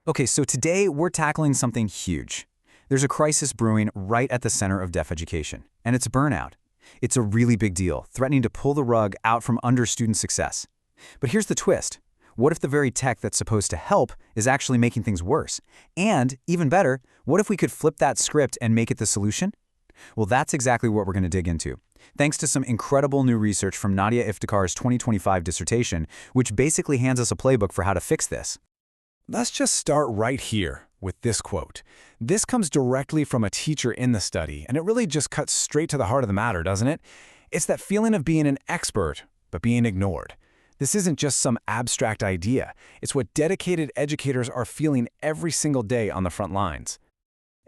Okay, so today we're tackling something huge. There's a crisis brewing right at the center of deaf education, and it's burnout. It's a really big deal, threatening to pull the rug out from under student success. But here's the twist. What if the very tech that's supposed to help is actually making things worse? And, even better, what if we could flip that script and make it the solution? Well, that's exactly what we're going to dig into. Thanks to some incredible new research from Nadia Iftekhar's 2025 dissertation, which basically hands us a playbook for how to fix this. Let's just start right here with this quote. This comes directly from a teacher in the study, and it really just cuts straight to the heart of the matter, doesn't it? It's that feeling of being an expert, but being ignored. This isn't just some abstract idea. It's what dedicated educators are feeling every single day on the front lines.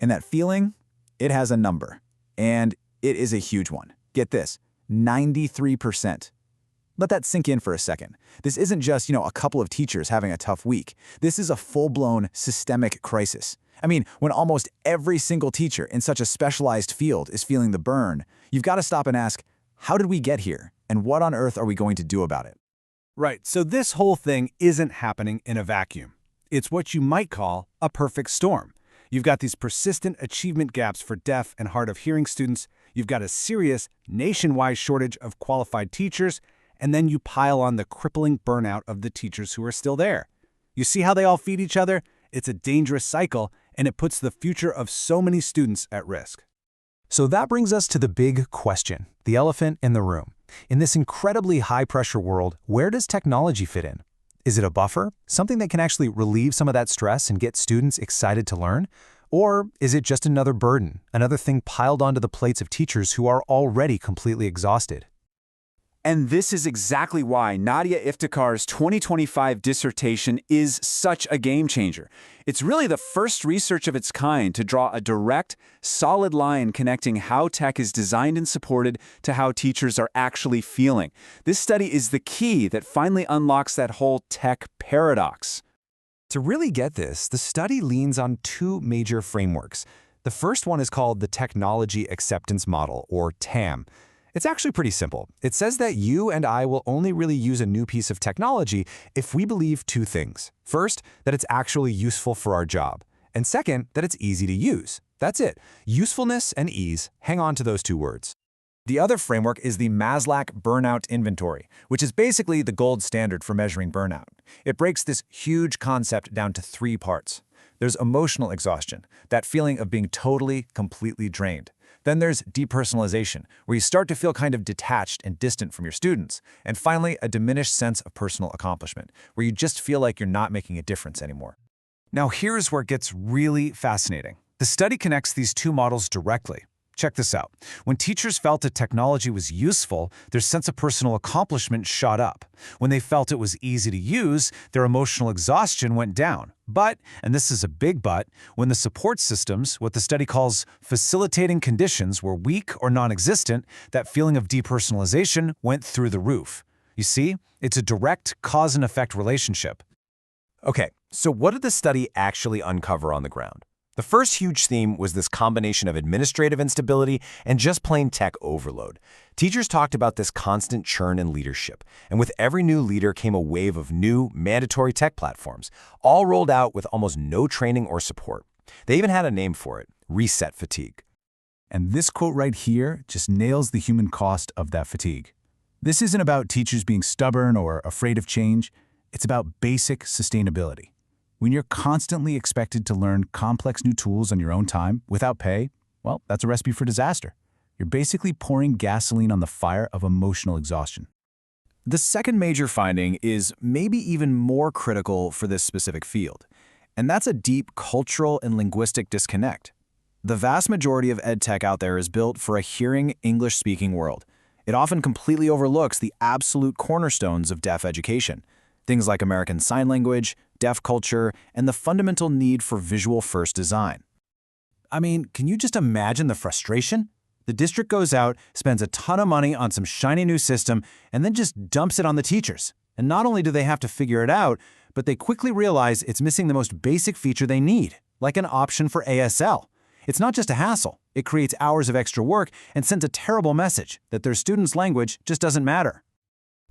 And that feeling, it has a number. And it is a huge one. Get this, 93%. Let that sink in for a second. This isn't just, a couple of teachers having a tough week. This is a full-blown systemic crisis. I mean, when almost every single teacher in such a specialized field is feeling the burn, you've got to stop and ask, how did we get here? And what on earth are we going to do about it? Right, so this whole thing isn't happening in a vacuum. It's what you might call a perfect storm. You've got these persistent achievement gaps for deaf and hard of hearing students. You've got a serious nationwide shortage of qualified teachers, and then you pile on the crippling burnout of the teachers who are still there. You see how they all feed each other? It's a dangerous cycle, and it puts the future of so many students at risk. So that brings us to the big question, the elephant in the room. In this incredibly high-pressure world, where does technology fit in? Is it a buffer, something that can actually relieve some of that stress and get students excited to learn? Or is it just another burden, another thing piled onto the plates of teachers who are already completely exhausted? And this is exactly why Nadia Iftekhar's 2025 dissertation is such a game changer. It's really the first research of its kind to draw a direct, solid line connecting how tech is designed and supported to how teachers are actually feeling. This study is the key that finally unlocks that whole tech paradox. To really get this, the study leans on two major frameworks. The first one is called the Technology Acceptance Model, or TAM. It's actually pretty simple. It says that you and I will only really use a new piece of technology if we believe two things. First, that it's actually useful for our job. And second, that it's easy to use. That's it. Usefulness and ease. Hang on to those two words. The other framework is the Maslach Burnout Inventory, which is basically the gold standard for measuring burnout. It breaks this huge concept down to three parts. There's emotional exhaustion, that feeling of being totally, completely drained. Then there's depersonalization, where you start to feel kind of detached and distant from your students. And finally, a diminished sense of personal accomplishment, where you just feel like you're not making a difference anymore. Now here's where it gets really fascinating. The study connects these two models directly. Check this out. When teachers felt that technology was useful, their sense of personal accomplishment shot up. When they felt it was easy to use, their emotional exhaustion went down. But, and this is a big but, when the support systems, what the study calls facilitating conditions, were weak or non-existent, that feeling of depersonalization went through the roof. You see, it's a direct cause and effect relationship. Okay, so what did the study actually uncover on the ground? The first huge theme was this combination of administrative instability and just plain tech overload. Teachers talked about this constant churn in leadership, and with every new leader came a wave of new, mandatory tech platforms, all rolled out with almost no training or support. They even had a name for it, reset fatigue. And this quote right here just nails the human cost of that fatigue. This isn't about teachers being stubborn or afraid of change. It's about basic sustainability. When you're constantly expected to learn complex new tools on your own time without pay, well, that's a recipe for disaster. You're basically pouring gasoline on the fire of emotional exhaustion. The second major finding is maybe even more critical for this specific field, and that's a deep cultural and linguistic disconnect. The vast majority of EdTech out there is built for a hearing, English-speaking world. It often completely overlooks the absolute cornerstones of deaf education. Things like American Sign Language, deaf culture, and the fundamental need for visual-first design. I mean, can you just imagine the frustration? The district goes out, spends a ton of money on some shiny new system, and then just dumps it on the teachers. And not only do they have to figure it out, but they quickly realize it's missing the most basic feature they need, like an option for ASL. It's not just a hassle. It creates hours of extra work and sends a terrible message that their students' language just doesn't matter.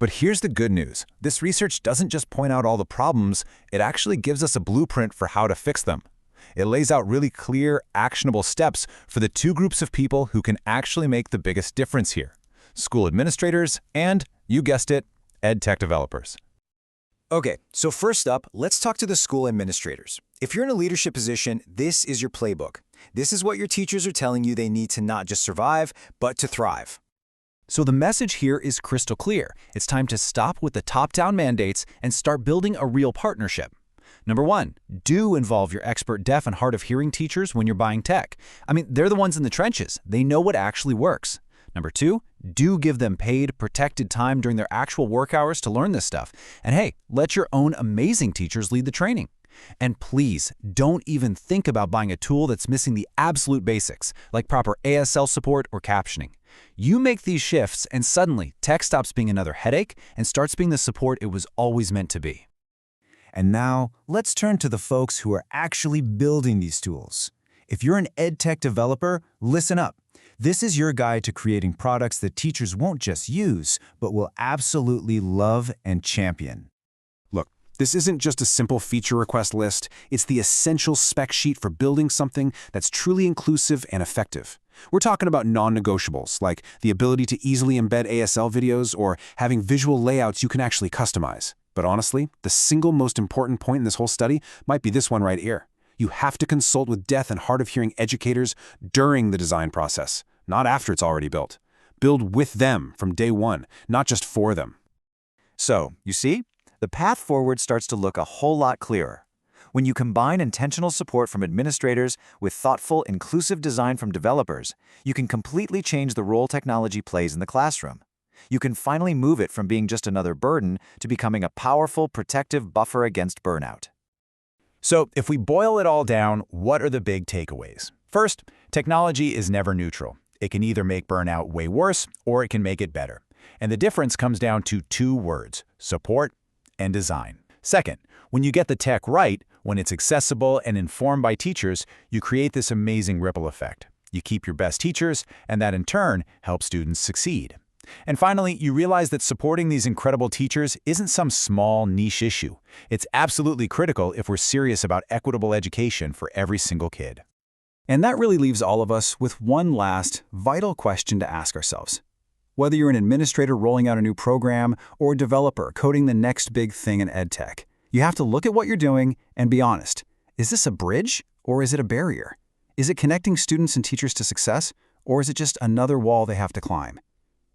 But here's the good news. This research doesn't just point out all the problems, it actually gives us a blueprint for how to fix them. It lays out really clear, actionable steps for the two groups of people who can actually make the biggest difference here: school administrators and, you guessed it, EdTech developers. Okay, so first up, let's talk to the school administrators. If you're in a leadership position, this is your playbook. This is what your teachers are telling you they need to not just survive, but to thrive. So the message here is crystal clear. It's time to stop with the top-down mandates and start building a real partnership. Number 1, do involve your expert deaf and hard of hearing teachers when you're buying tech. I mean, they're the ones in the trenches. They know what actually works. Number 2, do give them paid, protected time during their actual work hours to learn this stuff. And hey, let your own amazing teachers lead the training. And please, don't even think about buying a tool that's missing the absolute basics, like proper ASL support or captioning. You make these shifts, and suddenly, tech stops being another headache and starts being the support it was always meant to be. And now, let's turn to the folks who are actually building these tools. If you're an EdTech developer, listen up. This is your guide to creating products that teachers won't just use, but will absolutely love and champion. Look, this isn't just a simple feature request list. It's the essential spec sheet for building something that's truly inclusive and effective. We're talking about non-negotiables, like the ability to easily embed ASL videos or having visual layouts you can actually customize. But honestly, the single most important point in this whole study might be this one right here. You have to consult with deaf and hard of hearing educators during the design process, not after it's already built. Build with them from day one, not just for them. So, you see, the path forward starts to look a whole lot clearer. When you combine intentional support from administrators with thoughtful, inclusive design from developers, you can completely change the role technology plays in the classroom. You can finally move it from being just another burden to becoming a powerful, protective buffer against burnout. So, if we boil it all down, what are the big takeaways? First, technology is never neutral. It can either make burnout way worse, or it can make it better. And the difference comes down to two words: support and design. Second, when you get the tech right, when it's accessible and informed by teachers, you create this amazing ripple effect. You keep your best teachers, and that in turn helps students succeed. And finally, you realize that supporting these incredible teachers isn't some small niche issue. It's absolutely critical if we're serious about equitable education for every single kid. And that really leaves all of us with one last, vital question to ask ourselves. Whether you're an administrator rolling out a new program or a developer coding the next big thing in EdTech, you have to look at what you're doing and be honest. Is this a bridge or is it a barrier? Is it connecting students and teachers to success, or is it just another wall they have to climb?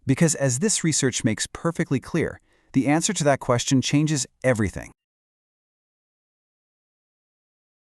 Because as this research makes perfectly clear, the answer to that question changes everything.